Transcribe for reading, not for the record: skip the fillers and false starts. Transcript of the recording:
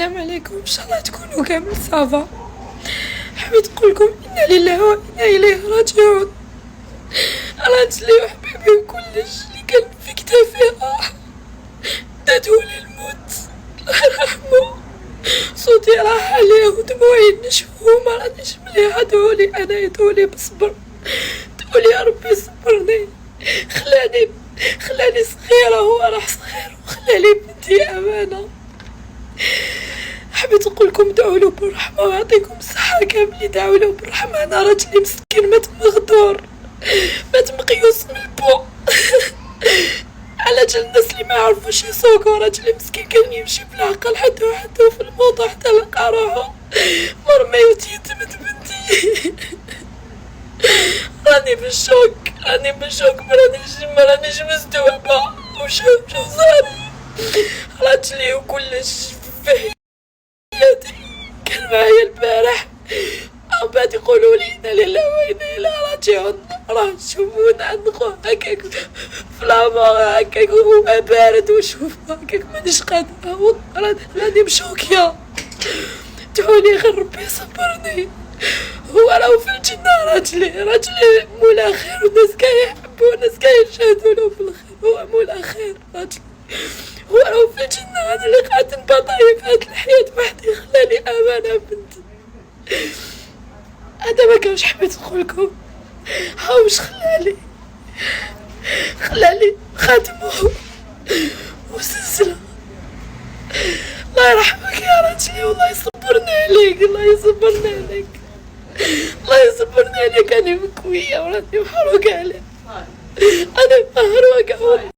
السلام عليكم، ان شاء الله تكونوا كامل صافا. حبيت نقول لكم انا لله وانا اليه راجعون. راه لي حبيبي وكلش اللي كان في كتافي داتو للموت، الله يرحمو. صوتي راح عليه ودموعي نشفو، ما رانيش مليحه. دعولي انا يدعولي بالصبر، دعولي يا ربي صبرني. خلاني صغيره، هو راح صغير، وخلاني بنتي امانه. حبيت نقول لكم دعوا له بالرحمه ويعطيكم الصحه كامل. دعوا له بالرحمه، انا راجلي مسكين مات مغدور، مات مقيوس من البو. على جال الناس اللي ما يعرفوش يسوقوا، راجلي مسكين كان يمشي بالعقل حتى في الموطا حتى لقى روحو مرمي وتيتمت بنتي. راني بالشوك، ما رانيش مستوعبه. وشوف صار راجلي وكلش في حياتي كان معايا البارح. من بعد يقولوا لي انا لله وانا اليه راجعون. راه شوفونا عندكم هكاك في العمر هكاك وما بارد، وشوف هكاك مانيش قادره، راني مشوكيه. دعوني غير ربي يصبرني. هو راهو في الجنه، راجلي مولا خير، والناس كاع يحبوه، والناس كاع يشهدوا له في الخير. هو مولا خير راجلي، هو راهو في الجنه. انا اللي قعدت نبطايا في هاد الحياه وحدي، خلالي امانه بنتي. هذا ما كانش حبيت نقولكم. ها واش خلالي خاتمه وسلسله. الله يرحمك يا راجلي، والله يصبرني عليك، الله يصبرني عليك. انا مكويه وراني محروقه عليه، انا محروقه والله.